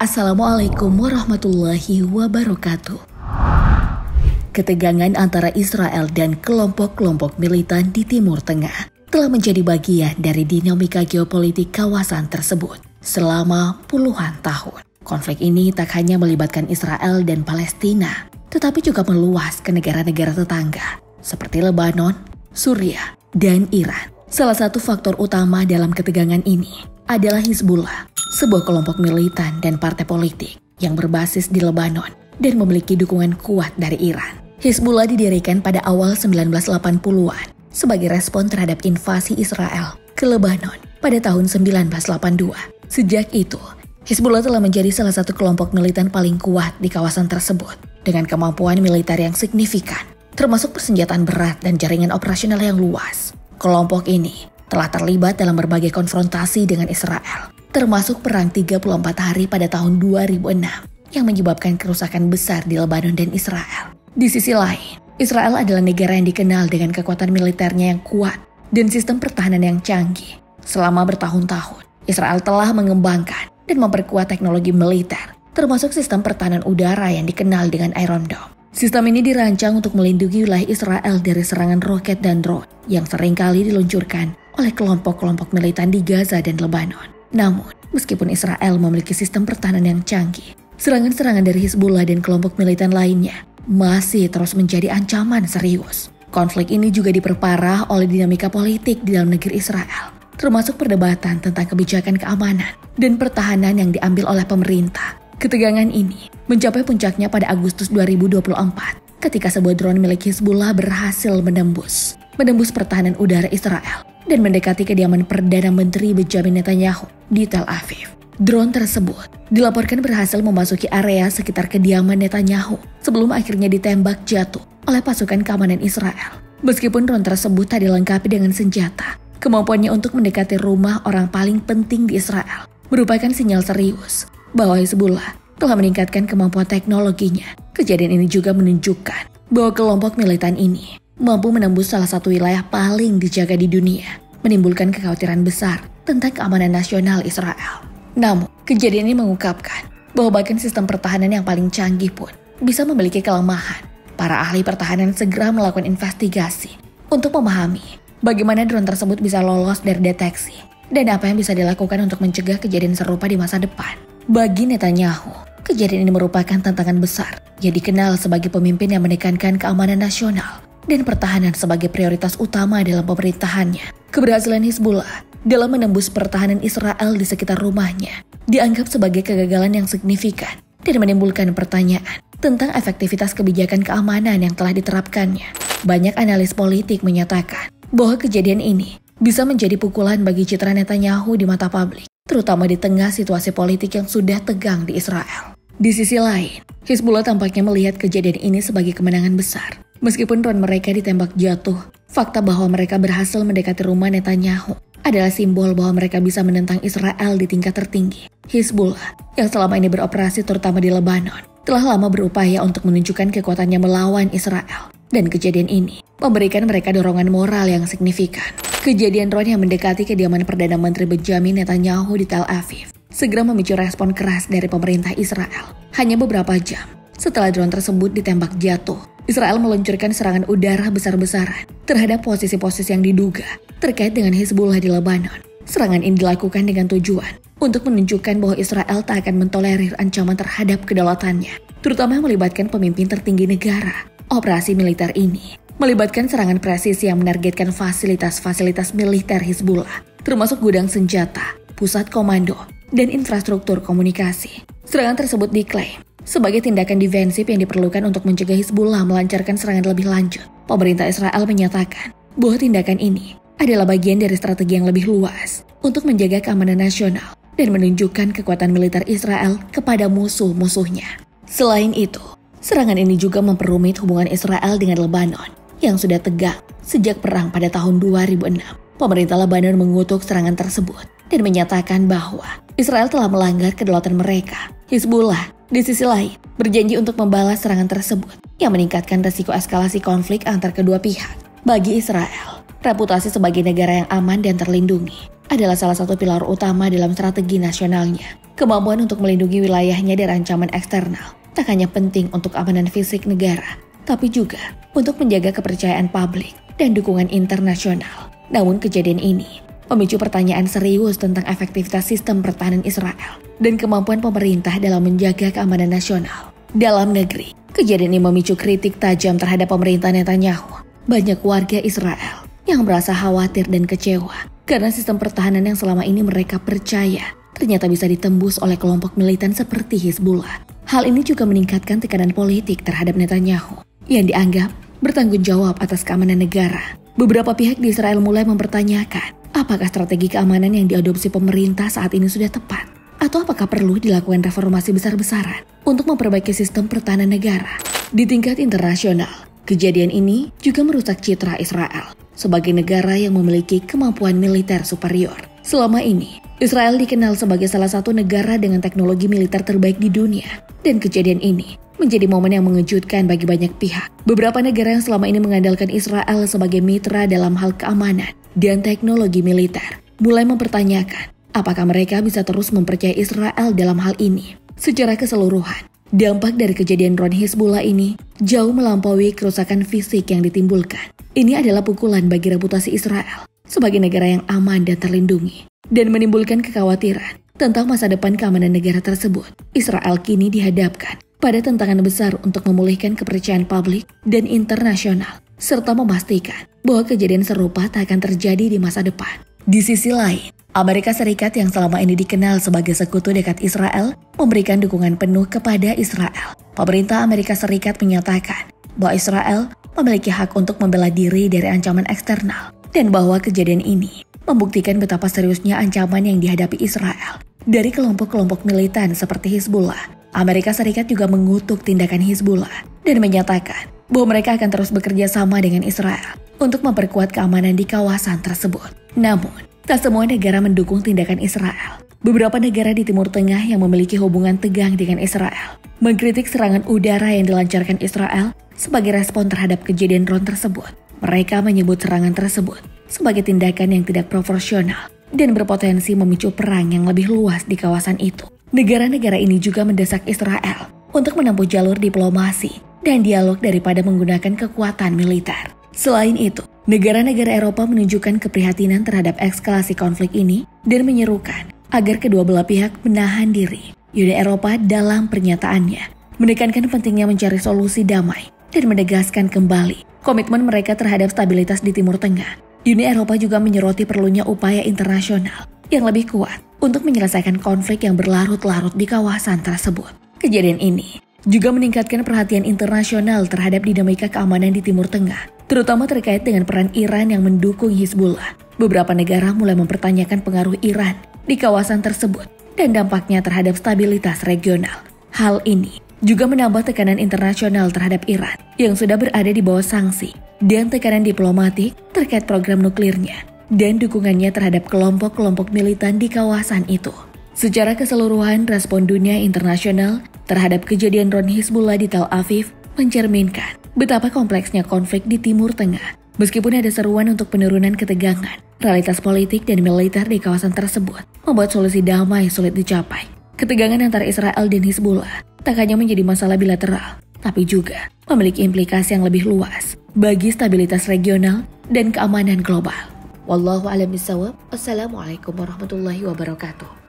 Assalamualaikum warahmatullahi wabarakatuh. Ketegangan antara Israel dan kelompok-kelompok militan di Timur Tengah telah menjadi bagian dari dinamika geopolitik kawasan tersebut selama puluhan tahun. Konflik ini tak hanya melibatkan Israel dan Palestina, tetapi juga meluas ke negara-negara tetangga seperti Lebanon, Suriah, dan Iran. Salah satu faktor utama dalam ketegangan ini adalah Hizbullah, sebuah kelompok militan dan partai politik yang berbasis di Lebanon dan memiliki dukungan kuat dari Iran. Hizbullah didirikan pada awal 1980-an sebagai respon terhadap invasi Israel ke Lebanon pada tahun 1982. Sejak itu, Hizbullah telah menjadi salah satu kelompok militan paling kuat di kawasan tersebut dengan kemampuan militer yang signifikan, termasuk persenjataan berat dan jaringan operasional yang luas. Kelompok ini telah terlibat dalam berbagai konfrontasi dengan Israel, termasuk perang 34 hari pada tahun 2006 yang menyebabkan kerusakan besar di Lebanon dan Israel. Di sisi lain, Israel adalah negara yang dikenal dengan kekuatan militernya yang kuat dan sistem pertahanan yang canggih. Selama bertahun-tahun, Israel telah mengembangkan dan memperkuat teknologi militer, termasuk sistem pertahanan udara yang dikenal dengan Iron Dome. Sistem ini dirancang untuk melindungi wilayah Israel dari serangan roket dan drone yang seringkali diluncurkan oleh kelompok-kelompok militan di Gaza dan Lebanon. Namun, meskipun Israel memiliki sistem pertahanan yang canggih, serangan-serangan dari Hizbullah dan kelompok militan lainnya masih terus menjadi ancaman serius. Konflik ini juga diperparah oleh dinamika politik di dalam negeri Israel, termasuk perdebatan tentang kebijakan keamanan dan pertahanan yang diambil oleh pemerintah. Ketegangan ini mencapai puncaknya pada Agustus 2024 ketika sebuah drone milik Hizbullah berhasil menembus pertahanan udara Israel dan mendekati kediaman Perdana Menteri Benjamin Netanyahu di Tel Aviv. Drone tersebut dilaporkan berhasil memasuki area sekitar kediaman Netanyahu sebelum akhirnya ditembak jatuh oleh pasukan keamanan Israel. Meskipun drone tersebut tak dilengkapi dengan senjata, kemampuannya untuk mendekati rumah orang paling penting di Israel merupakan sinyal serius bahwa Hizbullah telah meningkatkan kemampuan teknologinya. Kejadian ini juga menunjukkan bahwa kelompok militan ini mampu menembus salah satu wilayah paling dijaga di dunia, menimbulkan kekhawatiran besar tentang keamanan nasional Israel. Namun, kejadian ini mengungkapkan bahwa bahkan sistem pertahanan yang paling canggih pun bisa memiliki kelemahan. Para ahli pertahanan segera melakukan investigasi untuk memahami bagaimana drone tersebut bisa lolos dari deteksi dan apa yang bisa dilakukan untuk mencegah kejadian serupa di masa depan. Bagi Netanyahu, kejadian ini merupakan tantangan besar. Ia dikenal sebagai pemimpin yang menekankan keamanan nasional dan pertahanan sebagai prioritas utama dalam pemerintahannya. Keberhasilan Hizbullah dalam menembus pertahanan Israel di sekitar rumahnya dianggap sebagai kegagalan yang signifikan dan menimbulkan pertanyaan tentang efektivitas kebijakan keamanan yang telah diterapkannya. Banyak analis politik menyatakan bahwa kejadian ini bisa menjadi pukulan bagi citra Netanyahu di mata publik, terutama di tengah situasi politik yang sudah tegang di Israel. Di sisi lain, Hizbullah tampaknya melihat kejadian ini sebagai kemenangan besar. Meskipun drone mereka ditembak jatuh, fakta bahwa mereka berhasil mendekati rumah Netanyahu adalah simbol bahwa mereka bisa menentang Israel di tingkat tertinggi. Hizbullah, yang selama ini beroperasi terutama di Lebanon, telah lama berupaya untuk menunjukkan kekuatannya melawan Israel. Dan kejadian ini memberikan mereka dorongan moral yang signifikan. Kejadian drone yang mendekati kediaman Perdana Menteri Benjamin Netanyahu di Tel Aviv segera memicu respon keras dari pemerintah Israel. Hanya beberapa jam setelah drone tersebut ditembak jatuh, Israel meluncurkan serangan udara besar-besaran terhadap posisi-posisi yang diduga terkait dengan Hizbullah di Lebanon. Serangan ini dilakukan dengan tujuan untuk menunjukkan bahwa Israel tak akan mentolerir ancaman terhadap kedaulatannya, terutama yang melibatkan pemimpin tertinggi negara. Operasi militer ini melibatkan serangan presisi yang menargetkan fasilitas-fasilitas militer Hizbullah, termasuk gudang senjata, pusat komando, dan infrastruktur komunikasi. Serangan tersebut diklaim sebagai tindakan defensif yang diperlukan untuk mencegah Hizbullah melancarkan serangan lebih lanjut. Pemerintah Israel menyatakan bahwa tindakan ini adalah bagian dari strategi yang lebih luas untuk menjaga keamanan nasional dan menunjukkan kekuatan militer Israel kepada musuh-musuhnya. Selain itu, serangan ini juga memperumit hubungan Israel dengan Lebanon yang sudah tegang sejak perang pada tahun 2006. Pemerintah Lebanon mengutuk serangan tersebut dan menyatakan bahwa Israel telah melanggar kedaulatan mereka. Hizbullah, di sisi lain, berjanji untuk membalas serangan tersebut yang meningkatkan resiko eskalasi konflik antar kedua pihak. Bagi Israel, reputasi sebagai negara yang aman dan terlindungi adalah salah satu pilar utama dalam strategi nasionalnya. Kemampuan untuk melindungi wilayahnya dari ancaman eksternal tak hanya penting untuk keamanan fisik negara, tapi juga untuk menjaga kepercayaan publik dan dukungan internasional. Namun kejadian ini memicu pertanyaan serius tentang efektivitas sistem pertahanan Israel dan kemampuan pemerintah dalam menjaga keamanan nasional. Dalam negeri, kejadian ini memicu kritik tajam terhadap pemerintah Netanyahu. Banyak warga Israel yang merasa khawatir dan kecewa karena sistem pertahanan yang selama ini mereka percaya ternyata bisa ditembus oleh kelompok militan seperti Hizbullah. Hal ini juga meningkatkan tekanan politik terhadap Netanyahu yang dianggap bertanggung jawab atas keamanan negara. Beberapa pihak di Israel mulai mempertanyakan apakah strategi keamanan yang diadopsi pemerintah saat ini sudah tepat, atau apakah perlu dilakukan reformasi besar-besaran untuk memperbaiki sistem pertahanan negara. Di tingkat internasional, kejadian ini juga merusak citra Israel sebagai negara yang memiliki kemampuan militer superior. Selama ini, Israel dikenal sebagai salah satu negara dengan teknologi militer terbaik di dunia, dan kejadian ini menjadi momen yang mengejutkan bagi banyak pihak. Beberapa negara yang selama ini mengandalkan Israel sebagai mitra dalam hal keamanan dan teknologi militer mulai mempertanyakan apakah mereka bisa terus mempercayai Israel dalam hal ini. Secara keseluruhan, dampak dari kejadian drone Hizbullah ini jauh melampaui kerusakan fisik yang ditimbulkan. Ini adalah pukulan bagi reputasi Israel sebagai negara yang aman dan terlindungi, dan menimbulkan kekhawatiran tentang masa depan keamanan negara tersebut. Israel kini dihadapkan pada tantangan besar untuk memulihkan kepercayaan publik dan internasional, serta memastikan bahwa kejadian serupa tak akan terjadi di masa depan. Di sisi lain, Amerika Serikat yang selama ini dikenal sebagai sekutu dekat Israel memberikan dukungan penuh kepada Israel. Pemerintah Amerika Serikat menyatakan bahwa Israel memiliki hak untuk membela diri dari ancaman eksternal, dan bahwa kejadian ini membuktikan betapa seriusnya ancaman yang dihadapi Israel dari kelompok-kelompok militan seperti Hizbullah. Amerika Serikat juga mengutuk tindakan Hizbullah dan menyatakan bahwa mereka akan terus bekerja sama dengan Israel untuk memperkuat keamanan di kawasan tersebut. Namun, tak semua negara mendukung tindakan Israel. Beberapa negara di Timur Tengah yang memiliki hubungan tegang dengan Israel mengkritik serangan udara yang dilancarkan Israel sebagai respon terhadap kejadian drone tersebut. Mereka menyebut serangan tersebut sebagai tindakan yang tidak proporsional dan berpotensi memicu perang yang lebih luas di kawasan itu. Negara-negara ini juga mendesak Israel untuk menempuh jalur diplomasi dan dialog daripada menggunakan kekuatan militer. Selain itu, negara-negara Eropa menunjukkan keprihatinan terhadap eskalasi konflik ini dan menyerukan agar kedua belah pihak menahan diri. Uni Eropa dalam pernyataannya menekankan pentingnya mencari solusi damai dan menegaskan kembali komitmen mereka terhadap stabilitas di Timur Tengah. Uni Eropa juga menyoroti perlunya upaya internasional yang lebih kuat untuk menyelesaikan konflik yang berlarut-larut di kawasan tersebut. Kejadian ini juga meningkatkan perhatian internasional terhadap dinamika keamanan di Timur Tengah, terutama terkait dengan peran Iran yang mendukung Hizbullah. Beberapa negara mulai mempertanyakan pengaruh Iran di kawasan tersebut dan dampaknya terhadap stabilitas regional. Hal ini juga menambah tekanan internasional terhadap Iran yang sudah berada di bawah sanksi dan tekanan diplomatik terkait program nuklirnya dan dukungannya terhadap kelompok-kelompok militan di kawasan itu. Secara keseluruhan, respon dunia internasional terhadap kejadian drone Hizbullah di Tel Aviv mencerminkan betapa kompleksnya konflik di Timur Tengah. Meskipun ada seruan untuk penurunan ketegangan, realitas politik dan militer di kawasan tersebut membuat solusi damai sulit dicapai. Ketegangan antara Israel dan Hizbullah tak hanya menjadi masalah bilateral, tapi juga memiliki implikasi yang lebih luas bagi stabilitas regional dan keamanan global. Wallahu a'lam bishawab. Assalamualaikum warahmatullahi wabarakatuh.